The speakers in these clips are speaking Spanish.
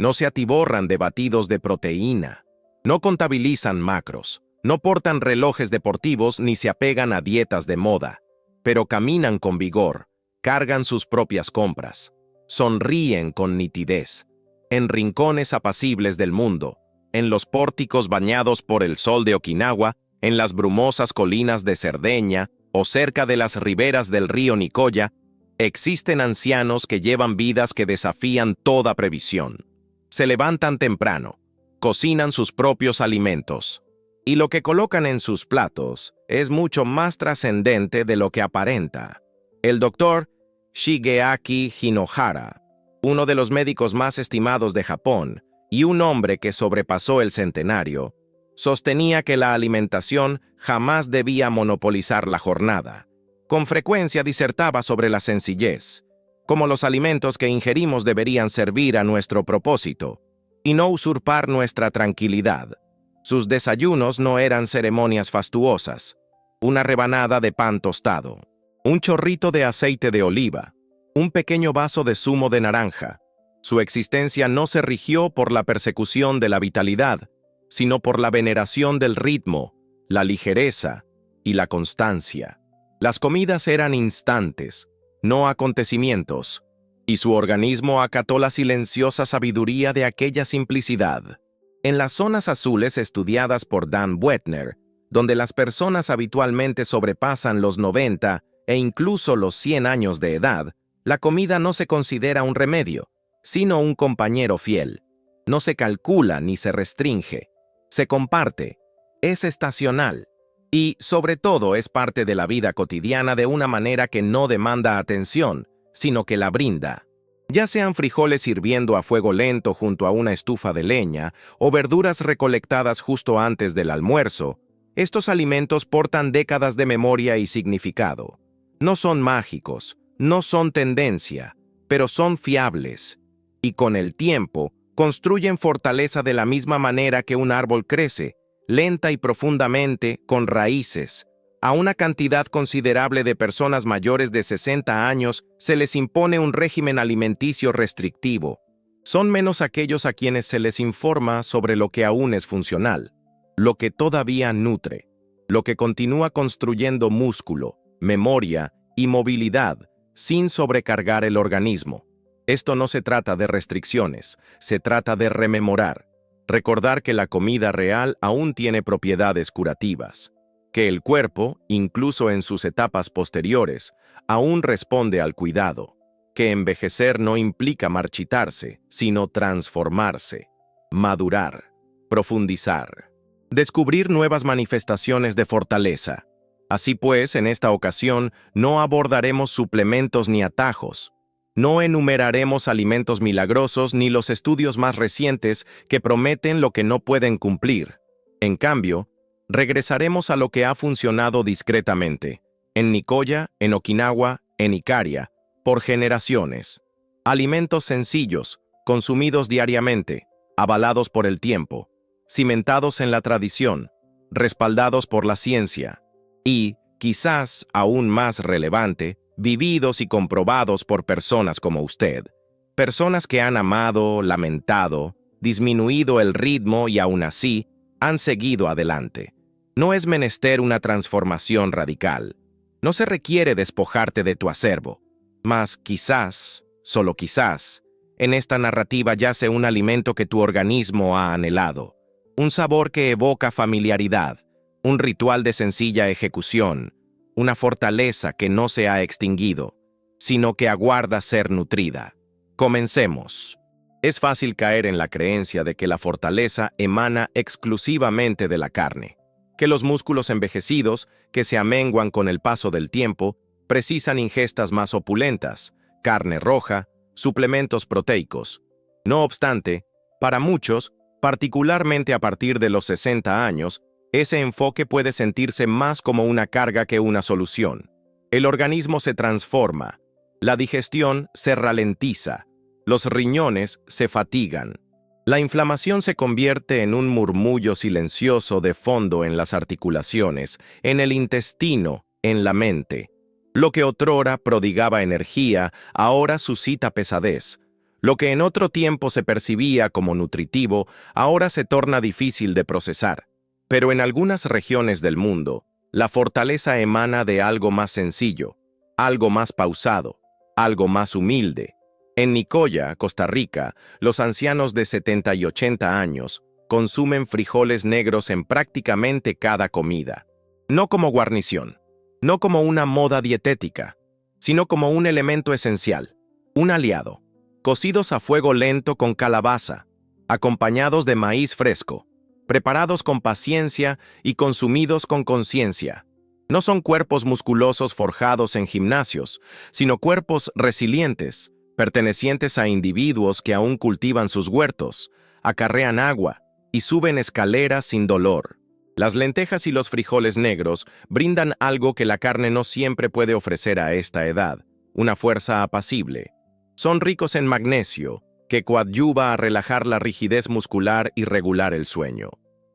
No se atiborran de batidos de proteína. No contabilizan macros. No portan relojes deportivos ni se apegan a dietas de moda. Pero caminan con vigor. Cargan sus propias compras. Sonríen con nitidez. En rincones apacibles del mundo, en los pórticos bañados por el sol de Okinawa, en las brumosas colinas de Cerdeña o cerca de las riberas del río Nicoya, existen ancianos que llevan vidas que desafían toda previsión. Se levantan temprano, cocinan sus propios alimentos, y lo que colocan en sus platos es mucho más trascendente de lo que aparenta. El doctor Shigeaki Hinohara, uno de los médicos más estimados de Japón y un hombre que sobrepasó el centenario, sostenía que la alimentación jamás debía monopolizar la jornada. Con frecuencia disertaba sobre la sencillez, como los alimentos que ingerimos deberían servir a nuestro propósito y no usurpar nuestra tranquilidad. Sus desayunos no eran ceremonias fastuosas, una rebanada de pan tostado, un chorrito de aceite de oliva, un pequeño vaso de zumo de naranja. Su existencia no se rigió por la persecución de la vitalidad, sino por la veneración del ritmo, la ligereza y la constancia. Las comidas eran instantes, no acontecimientos, y su organismo acató la silenciosa sabiduría de aquella simplicidad. En las zonas azules estudiadas por Dan Buettner, donde las personas habitualmente sobrepasan los 90 e incluso los 100 años de edad, la comida no se considera un remedio, sino un compañero fiel. No se calcula ni se restringe. Se comparte, es estacional y, sobre todo, es parte de la vida cotidiana de una manera que no demanda atención, sino que la brinda. Ya sean frijoles hirviendo a fuego lento junto a una estufa de leña o verduras recolectadas justo antes del almuerzo, estos alimentos portan décadas de memoria y significado. No son mágicos, no son tendencia, pero son fiables, y con el tiempo construyen fortaleza de la misma manera que un árbol crece, lenta y profundamente, con raíces. A una cantidad considerable de personas mayores de 60 años se les impone un régimen alimenticio restrictivo. Son menos aquellos a quienes se les informa sobre lo que aún es funcional, lo que todavía nutre, lo que continúa construyendo músculo, memoria y movilidad, sin sobrecargar el organismo. Esto no se trata de restricciones, se trata de rememorar, recordar que la comida real aún tiene propiedades curativas, que el cuerpo, incluso en sus etapas posteriores, aún responde al cuidado, que envejecer no implica marchitarse, sino transformarse, madurar, profundizar, descubrir nuevas manifestaciones de fortaleza. Así pues, en esta ocasión, no abordaremos suplementos ni atajos. No enumeraremos alimentos milagrosos ni los estudios más recientes que prometen lo que no pueden cumplir. En cambio, regresaremos a lo que ha funcionado discretamente, en Nicoya, en Okinawa, en Ikaria, por generaciones. Alimentos sencillos, consumidos diariamente, avalados por el tiempo, cimentados en la tradición, respaldados por la ciencia, y, quizás aún más relevante, vividos y comprobados por personas como usted. Personas que han amado, lamentado, disminuido el ritmo y aún así han seguido adelante. No es menester una transformación radical. No se requiere despojarte de tu acervo. Mas quizás, solo quizás, en esta narrativa yace un alimento que tu organismo ha anhelado. Un sabor que evoca familiaridad. Un ritual de sencilla ejecución, una fortaleza que no se ha extinguido, sino que aguarda ser nutrida. Comencemos. Es fácil caer en la creencia de que la fortaleza emana exclusivamente de la carne, que los músculos envejecidos, que se amenguan con el paso del tiempo, precisan ingestas más opulentas, carne roja, suplementos proteicos. No obstante, para muchos, particularmente a partir de los 60 años, ese enfoque puede sentirse más como una carga que una solución. El organismo se transforma, la digestión se ralentiza, los riñones se fatigan. La inflamación se convierte en un murmullo silencioso de fondo en las articulaciones, en el intestino, en la mente. Lo que otrora prodigaba energía, ahora suscita pesadez. Lo que en otro tiempo se percibía como nutritivo, ahora se torna difícil de procesar. Pero en algunas regiones del mundo, la fortaleza emana de algo más sencillo, algo más pausado, algo más humilde. En Nicoya, Costa Rica, los ancianos de 70 y 80 años consumen frijoles negros en prácticamente cada comida. No como guarnición, no como una moda dietética, sino como un elemento esencial, un aliado. Cocidos a fuego lento con calabaza, acompañados de maíz fresco, preparados con paciencia y consumidos con conciencia. No son cuerpos musculosos forjados en gimnasios, sino cuerpos resilientes, pertenecientes a individuos que aún cultivan sus huertos, acarrean agua y suben escaleras sin dolor. Las lentejas y los frijoles negros brindan algo que la carne no siempre puede ofrecer a esta edad, una fuerza apacible. Son ricos en magnesio, que coadyuva a relajar la rigidez muscular y regular el sueño.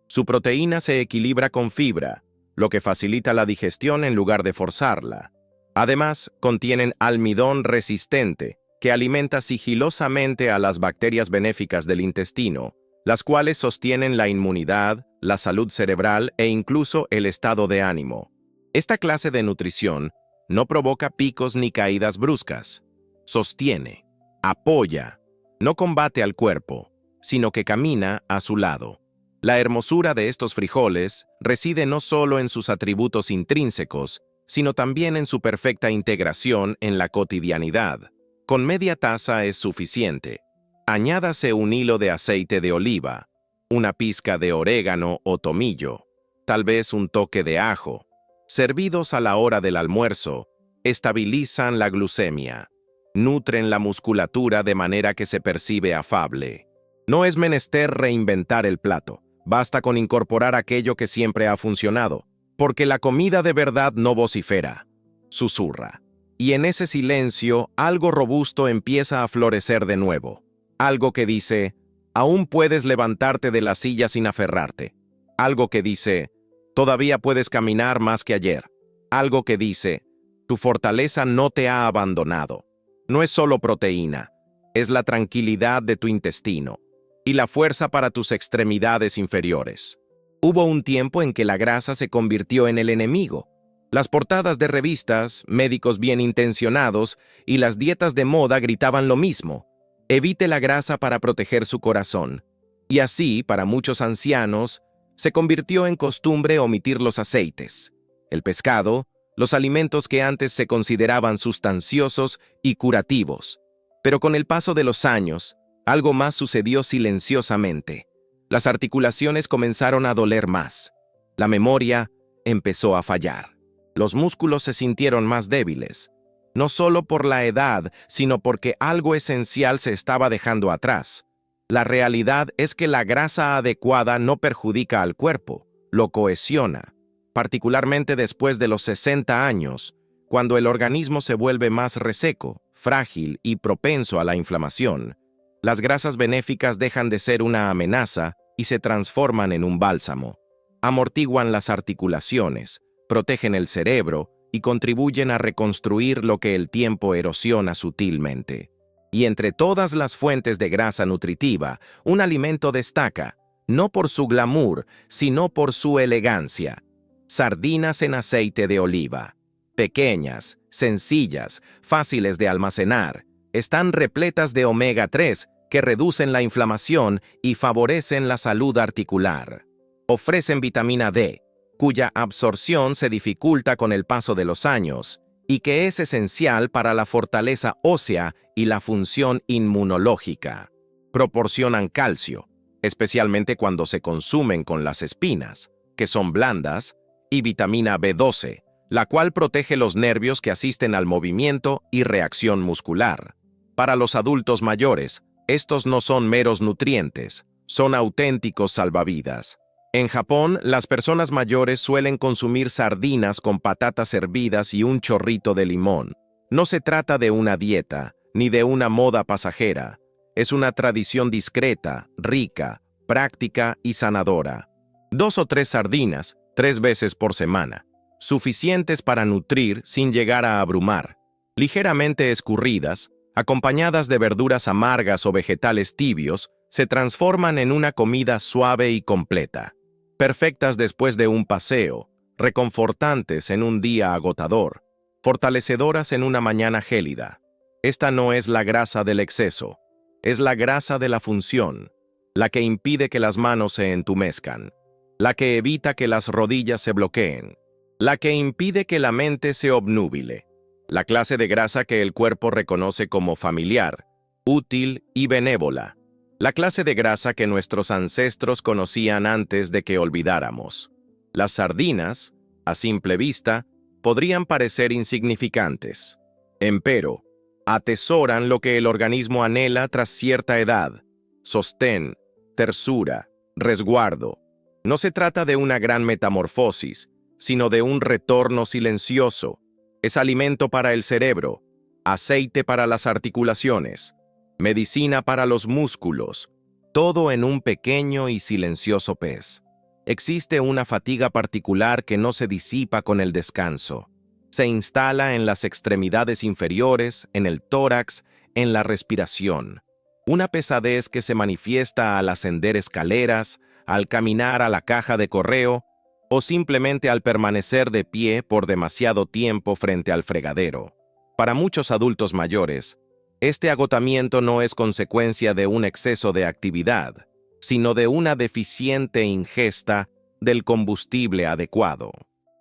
Su proteína se equilibra con fibra, lo que facilita la digestión en lugar de forzarla. Además, contienen almidón resistente, que alimenta sigilosamente a las bacterias benéficas del intestino, las cuales sostienen la inmunidad, la salud cerebral e incluso el estado de ánimo. Esta clase de nutrición no provoca picos ni caídas bruscas. Sostiene, apoya, no combate al cuerpo, sino que camina a su lado. La hermosura de estos frijoles reside no solo en sus atributos intrínsecos, sino también en su perfecta integración en la cotidianidad. Con media taza es suficiente. Añádase un hilo de aceite de oliva, una pizca de orégano o tomillo, tal vez un toque de ajo. Servidos a la hora del almuerzo, estabilizan la glucemia, nutren la musculatura de manera que se percibe afable. No es menester reinventar el plato, basta con incorporar aquello que siempre ha funcionado, porque la comida de verdad no vocifera, susurra. Y en ese silencio, algo robusto empieza a florecer de nuevo. Algo que dice, aún puedes levantarte de la silla sin aferrarte. Algo que dice, todavía puedes caminar más que ayer. Algo que dice, tu fortaleza no te ha abandonado. No es solo proteína, es la tranquilidad de tu intestino y la fuerza para tus extremidades inferiores. Hubo un tiempo en que la grasa se convirtió en el enemigo. Las portadas de revistas, médicos bien intencionados y las dietas de moda gritaban lo mismo. Evite la grasa para proteger su corazón. Y así, para muchos ancianos, se convirtió en costumbre omitir los aceites, el pescado, los alimentos que antes se consideraban sustanciosos y curativos. Pero con el paso de los años, algo más sucedió silenciosamente. Las articulaciones comenzaron a doler más. La memoria empezó a fallar. Los músculos se sintieron más débiles. No solo por la edad, sino porque algo esencial se estaba dejando atrás. La realidad es que la grasa adecuada no perjudica al cuerpo, lo cohesiona, particularmente después de los 60 años, cuando el organismo se vuelve más reseco, frágil y propenso a la inflamación. Las grasas benéficas dejan de ser una amenaza y se transforman en un bálsamo. Amortiguan las articulaciones, protegen el cerebro y contribuyen a reconstruir lo que el tiempo erosiona sutilmente. Y entre todas las fuentes de grasa nutritiva, un alimento destaca, no por su glamour, sino por su elegancia. Sardinas en aceite de oliva. Pequeñas, sencillas, fáciles de almacenar, están repletas de omega 3 que reducen la inflamación y favorecen la salud articular. Ofrecen vitamina D, cuya absorción se dificulta con el paso de los años y que es esencial para la fortaleza ósea y la función inmunológica. Proporcionan calcio, especialmente cuando se consumen con las espinas, que son blandas, y vitamina B12, la cual protege los nervios que asisten al movimiento y reacción muscular. Para los adultos mayores, estos no son meros nutrientes, son auténticos salvavidas. En Japón, las personas mayores suelen consumir sardinas con patatas hervidas y un chorrito de limón. No se trata de una dieta, ni de una moda pasajera. Es una tradición discreta, rica, práctica y sanadora. 2 o 3 sardinas, 3 veces por semana. Suficientes para nutrir sin llegar a abrumar. Ligeramente escurridas, acompañadas de verduras amargas o vegetales tibios, se transforman en una comida suave y completa, perfectas después de un paseo, reconfortantes en un día agotador, fortalecedoras en una mañana gélida. Esta no es la grasa del exceso, es la grasa de la función, la que impide que las manos se entumezcan, la que evita que las rodillas se bloqueen, la que impide que la mente se obnúbile, la clase de grasa que el cuerpo reconoce como familiar, útil y benévola, la clase de grasa que nuestros ancestros conocían antes de que olvidáramos. Las sardinas, a simple vista, podrían parecer insignificantes. Empero, atesoran lo que el organismo anhela tras cierta edad: sostén, tersura, resguardo. No se trata de una gran metamorfosis, sino de un retorno silencioso. Es alimento para el cerebro, aceite para las articulaciones, medicina para los músculos, todo en un pequeño y silencioso pez. Existe una fatiga particular que no se disipa con el descanso. Se instala en las extremidades inferiores, en el tórax, en la respiración. Una pesadez que se manifiesta al ascender escaleras, al caminar a la caja de correo o simplemente al permanecer de pie por demasiado tiempo frente al fregadero. Para muchos adultos mayores, este agotamiento no es consecuencia de un exceso de actividad, sino de una deficiente ingesta del combustible adecuado.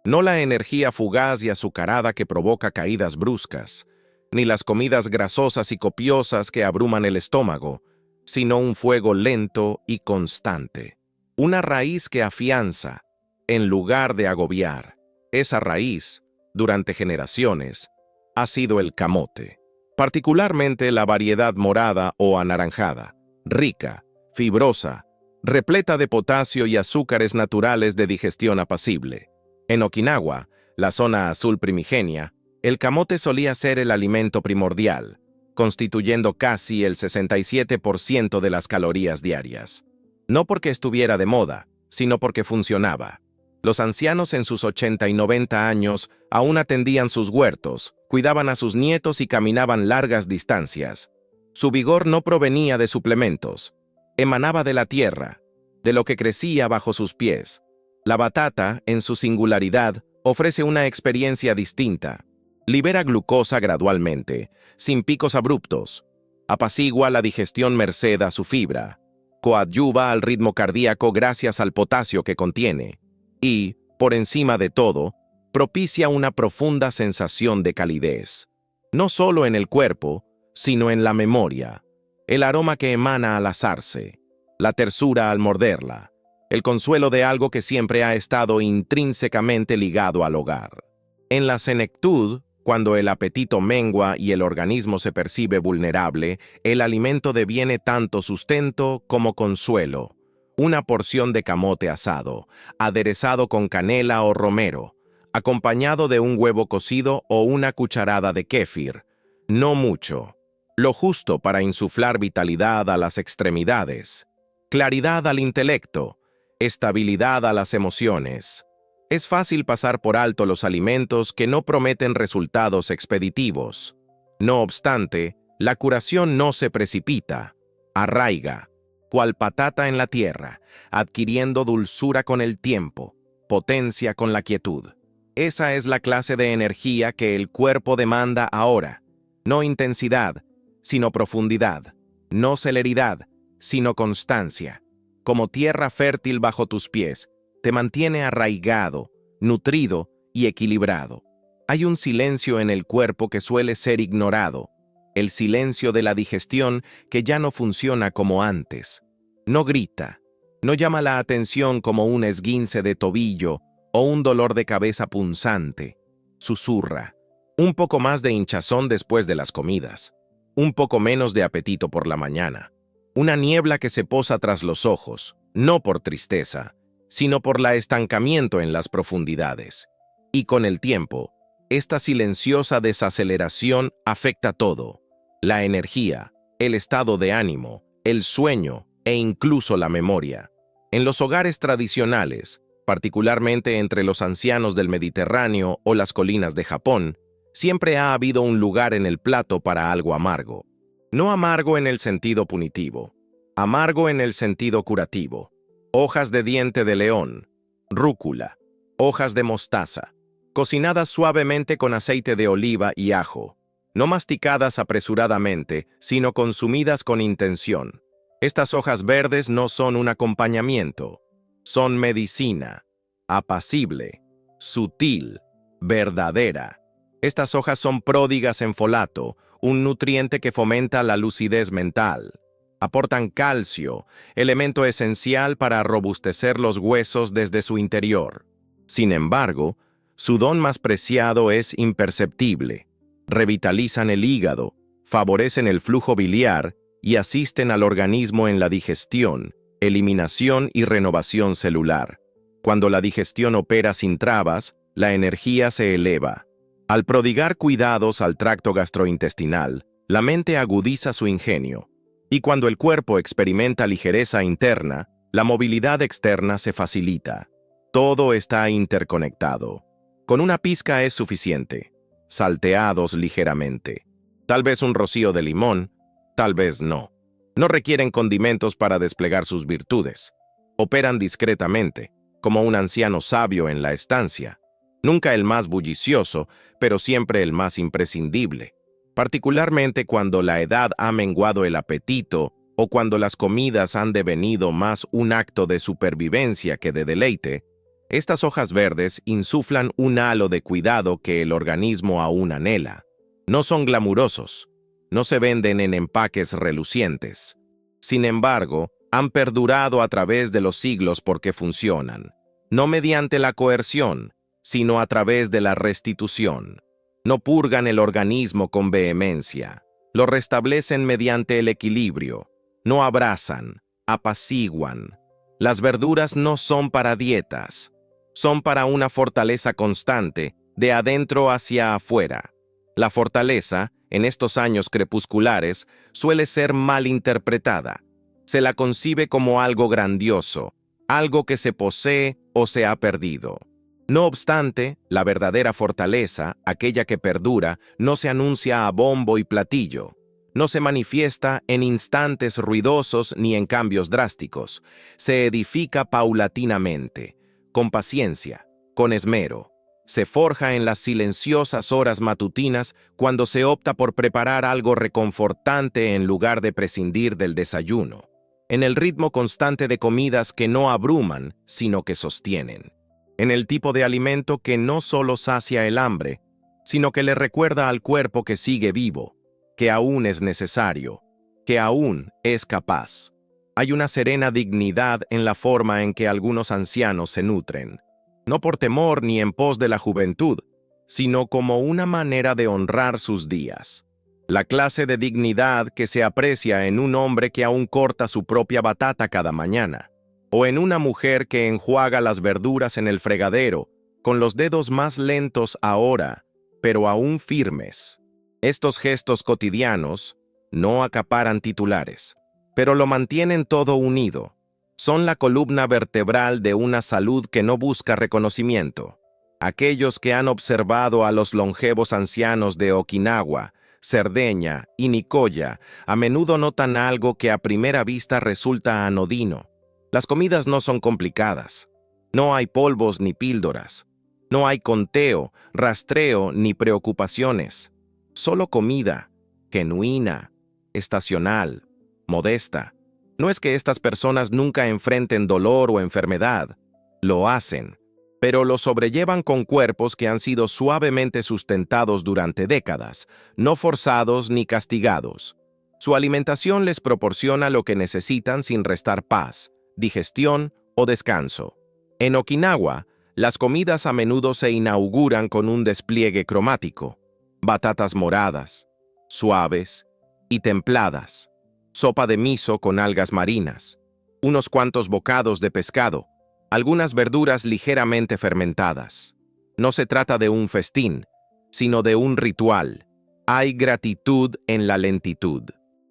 No la energía fugaz y azucarada que provoca caídas bruscas, ni las comidas grasosas y copiosas que abruman el estómago, sino un fuego lento y constante. Una raíz que afianza, en lugar de agobiar. Esa raíz, durante generaciones, ha sido el camote, particularmente la variedad morada o anaranjada, rica, fibrosa, repleta de potasio y azúcares naturales de digestión apacible. En Okinawa, la zona azul primigenia, el camote solía ser el alimento primordial, constituyendo casi el 67% de las calorías diarias. No porque estuviera de moda, sino porque funcionaba. Los ancianos en sus 80 y 90 años aún atendían sus huertos, cuidaban a sus nietos y caminaban largas distancias. Su vigor no provenía de suplementos, emanaba de la tierra, de lo que crecía bajo sus pies. La batata, en su singularidad, ofrece una experiencia distinta. Libera glucosa gradualmente, sin picos abruptos. Apacigua la digestión merced a su fibra. Coadyuva al ritmo cardíaco gracias al potasio que contiene. Y, por encima de todo, propicia una profunda sensación de calidez. No solo en el cuerpo, sino en la memoria. El aroma que emana al asarse, la tersura al morderla, el consuelo de algo que siempre ha estado intrínsecamente ligado al hogar. En la senectud, cuando el apetito mengua y el organismo se percibe vulnerable, el alimento deviene tanto sustento como consuelo. Una porción de camote asado, aderezado con canela o romero, acompañado de un huevo cocido o una cucharada de kéfir. No mucho. Lo justo para insuflar vitalidad a las extremidades, claridad al intelecto, estabilidad a las emociones. Es fácil pasar por alto los alimentos que no prometen resultados expeditivos. No obstante, la curación no se precipita, arraiga, cual patata en la tierra, adquiriendo dulzura con el tiempo, potencia con la quietud. Esa es la clase de energía que el cuerpo demanda ahora. No intensidad, sino profundidad. No celeridad, sino constancia. Como tierra fértil bajo tus pies, te mantiene arraigado, nutrido y equilibrado. Hay un silencio en el cuerpo que suele ser ignorado, el silencio de la digestión que ya no funciona como antes. No grita, no llama la atención como un esguince de tobillo o un dolor de cabeza punzante. Susurra. Un poco más de hinchazón después de las comidas, un poco menos de apetito por la mañana. Una niebla que se posa tras los ojos, no por tristeza, sino por el estancamiento en las profundidades. Y con el tiempo, esta silenciosa desaceleración afecta todo: la energía, el estado de ánimo, el sueño e incluso la memoria. En los hogares tradicionales, particularmente entre los ancianos del Mediterráneo o las colinas de Japón, Siempre ha habido un lugar en el plato para algo amargo. No amargo en el sentido punitivo, amargo en el sentido curativo. Hojas de diente de león, rúcula, hojas de mostaza, cocinadas suavemente con aceite de oliva y ajo, no masticadas apresuradamente, sino consumidas con intención. Estas hojas verdes no son un acompañamiento, son medicina, apacible, sutil, verdadera. Estas hojas son pródigas en folato, un nutriente que fomenta la lucidez mental. Aportan calcio, elemento esencial para robustecer los huesos desde su interior. Sin embargo, su don más preciado es imperceptible. Revitalizan el hígado, favorecen el flujo biliar y asisten al organismo en la digestión, eliminación y renovación celular. Cuando la digestión opera sin trabas, la energía se eleva. Al prodigar cuidados al tracto gastrointestinal, la mente agudiza su ingenio, y cuando el cuerpo experimenta ligereza interna, la movilidad externa se facilita. Todo está interconectado. Con una pizca es suficiente, salteados ligeramente. Tal vez un rocío de limón, tal vez no. No requieren condimentos para desplegar sus virtudes. Operan discretamente, como un anciano sabio en la estancia. Nunca el más bullicioso, pero siempre el más imprescindible. Particularmente cuando la edad ha menguado el apetito o cuando las comidas han devenido más un acto de supervivencia que de deleite, estas hojas verdes insuflan un halo de cuidado que el organismo aún anhela. No son glamurosos, no se venden en empaques relucientes. Sin embargo, han perdurado a través de los siglos porque funcionan, no mediante la coerción, sino a través de la restitución. No purgan el organismo con vehemencia, lo restablecen mediante el equilibrio, no abrazan, apaciguan. Las verduras no son para dietas, son para una fortaleza constante, de adentro hacia afuera. La fortaleza, en estos años crepusculares, suele ser mal interpretada. Se la concibe como algo grandioso, algo que se posee o se ha perdido. No obstante, la verdadera fortaleza, aquella que perdura, no se anuncia a bombo y platillo. No se manifiesta en instantes ruidosos ni en cambios drásticos. Se edifica paulatinamente, con paciencia, con esmero. Se forja en las silenciosas horas matutinas cuando se opta por preparar algo reconfortante en lugar de prescindir del desayuno. En el ritmo constante de comidas que no abruman, sino que sostienen. En el tipo de alimento que no solo sacia el hambre, sino que le recuerda al cuerpo que sigue vivo, que aún es necesario, que aún es capaz. Hay una serena dignidad en la forma en que algunos ancianos se nutren, no por temor ni en pos de la juventud, sino como una manera de honrar sus días. La clase de dignidad que se aprecia en un hombre que aún corta su propia batata cada mañana, o en una mujer que enjuaga las verduras en el fregadero, con los dedos más lentos ahora, pero aún firmes. Estos gestos cotidianos no acaparan titulares, pero lo mantienen todo unido. Son la columna vertebral de una salud que no busca reconocimiento. Aquellos que han observado a los longevos ancianos de Okinawa, Cerdeña y Nicoya a menudo notan algo que a primera vista resulta anodino. Las comidas no son complicadas. No hay polvos ni píldoras. No hay conteo, rastreo ni preocupaciones. Solo comida, genuina, estacional, modesta. No es que estas personas nunca enfrenten dolor o enfermedad. Lo hacen, pero lo sobrellevan con cuerpos que han sido suavemente sustentados durante décadas, no forzados ni castigados. Su alimentación les proporciona lo que necesitan sin restar paz, digestión o descanso. En Okinawa, las comidas a menudo se inauguran con un despliegue cromático. Batatas moradas, suaves y templadas, sopa de miso con algas marinas, unos cuantos bocados de pescado, algunas verduras ligeramente fermentadas. No se trata de un festín, sino de un ritual. Hay gratitud en la lentitud.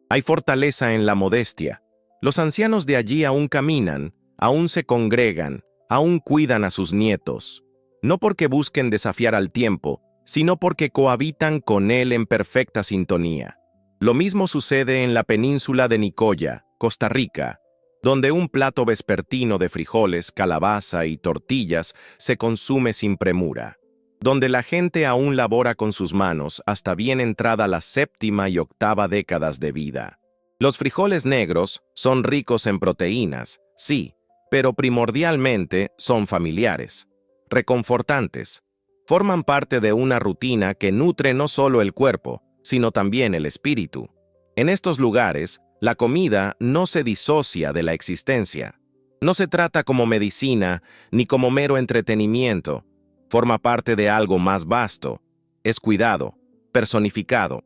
Hay fortaleza en la modestia. Los ancianos de allí aún caminan, aún se congregan, aún cuidan a sus nietos. No porque busquen desafiar al tiempo, sino porque cohabitan con él en perfecta sintonía. Lo mismo sucede en la península de Nicoya, Costa Rica, donde un plato vespertino de frijoles, calabaza y tortillas se consume sin premura, donde la gente aún labora con sus manos hasta bien entrada la séptima y octava décadas de vida. Los frijoles negros son ricos en proteínas, sí, pero primordialmente son familiares, reconfortantes. Forman parte de una rutina que nutre no solo el cuerpo, sino también el espíritu. En estos lugares, la comida no se disocia de la existencia. No se trata como medicina ni como mero entretenimiento. Forma parte de algo más vasto. Es cuidado, personificado.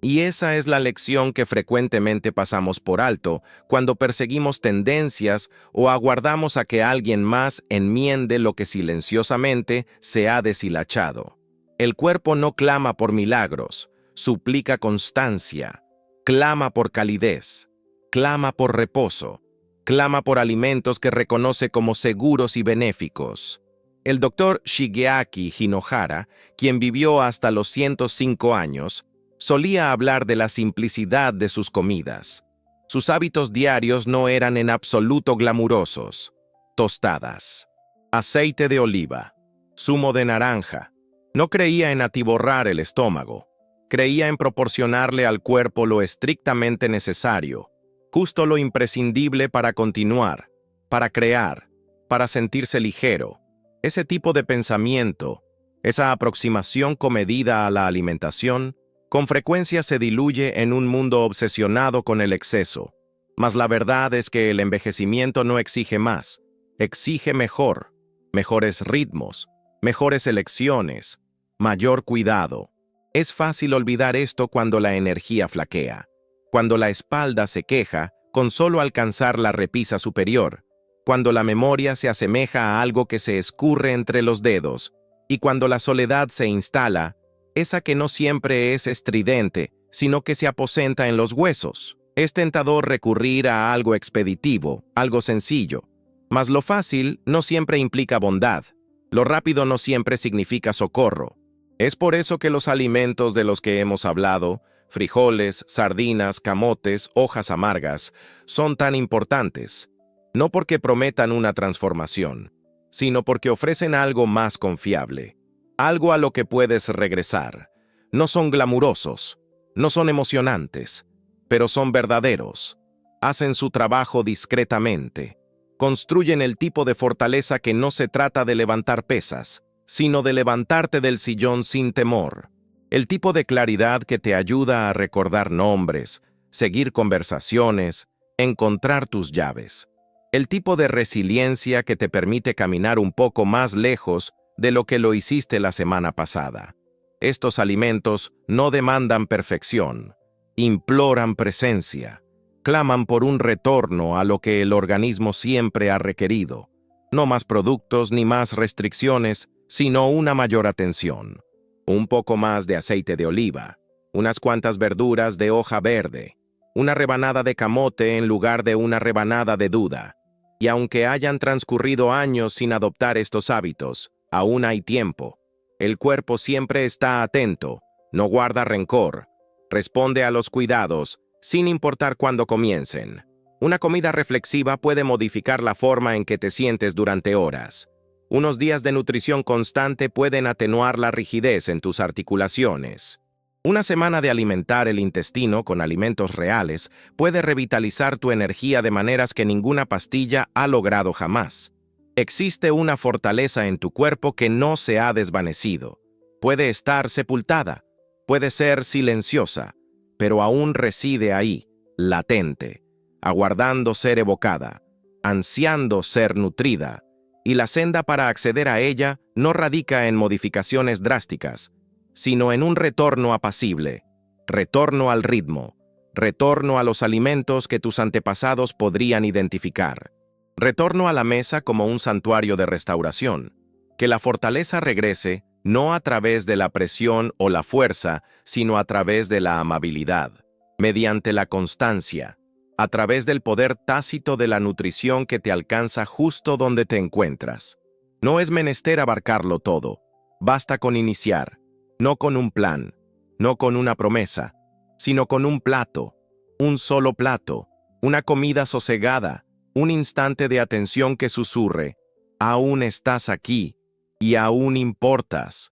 Y esa es la lección que frecuentemente pasamos por alto cuando perseguimos tendencias o aguardamos a que alguien más enmiende lo que silenciosamente se ha deshilachado. El cuerpo no clama por milagros, suplica constancia, clama por calidez, clama por reposo, clama por alimentos que reconoce como seguros y benéficos. El doctor Shigeaki Hinohara, quien vivió hasta los 105 años, solía hablar de la simplicidad de sus comidas. Sus hábitos diarios no eran en absoluto glamurosos. Tostadas, aceite de oliva, zumo de naranja. No creía en atiborrar el estómago. Creía en proporcionarle al cuerpo lo estrictamente necesario, justo lo imprescindible para continuar, para crear, para sentirse ligero. Ese tipo de pensamiento, esa aproximación comedida a la alimentación, con frecuencia se diluye en un mundo obsesionado con el exceso. Mas la verdad es que el envejecimiento no exige más, exige mejor, mejores ritmos, mejores elecciones, mayor cuidado. Es fácil olvidar esto cuando la energía flaquea, cuando la espalda se queja con solo alcanzar la repisa superior, cuando la memoria se asemeja a algo que se escurre entre los dedos, y cuando la soledad se instala, esa que no siempre es estridente, sino que se aposenta en los huesos. Es tentador recurrir a algo expeditivo, algo sencillo. Mas lo fácil no siempre implica bondad. Lo rápido no siempre significa socorro. Es por eso que los alimentos de los que hemos hablado, frijoles, sardinas, camotes, hojas amargas, son tan importantes. No porque prometan una transformación, sino porque ofrecen algo más confiable. Algo a lo que puedes regresar. No son glamurosos, no son emocionantes, pero son verdaderos. Hacen su trabajo discretamente. Construyen el tipo de fortaleza que no se trata de levantar pesas, sino de levantarte del sillón sin temor. El tipo de claridad que te ayuda a recordar nombres, seguir conversaciones, encontrar tus llaves. El tipo de resiliencia que te permite caminar un poco más lejos de lo que lo hiciste la semana pasada. Estos alimentos no demandan perfección, imploran presencia, claman por un retorno a lo que el organismo siempre ha requerido. No más productos ni más restricciones, sino una mayor atención. Un poco más de aceite de oliva, unas cuantas verduras de hoja verde, una rebanada de camote en lugar de una rebanada de duda. Y aunque hayan transcurrido años sin adoptar estos hábitos, aún hay tiempo. El cuerpo siempre está atento, no guarda rencor, responde a los cuidados, sin importar cuándo comiencen. Una comida reflexiva puede modificar la forma en que te sientes durante horas. Unos días de nutrición constante pueden atenuar la rigidez en tus articulaciones. Una semana de alimentar el intestino con alimentos reales puede revitalizar tu energía de maneras que ninguna pastilla ha logrado jamás. Existe una fortaleza en tu cuerpo que no se ha desvanecido. Puede estar sepultada, puede ser silenciosa, pero aún reside ahí, latente, aguardando ser evocada, ansiando ser nutrida, y la senda para acceder a ella no radica en modificaciones drásticas, sino en un retorno apacible, retorno al ritmo, retorno a los alimentos que tus antepasados podrían identificar. Retorno a la mesa como un santuario de restauración. Que la fortaleza regrese no a través de la presión o la fuerza, sino a través de la amabilidad, mediante la constancia, a través del poder tácito de la nutrición que te alcanza justo donde te encuentras. No es menester abarcarlo todo, basta con iniciar. No con un plan, no con una promesa, sino con un plato, un solo plato, una comida sosegada, un instante de atención que susurre, aún estás aquí y aún importas.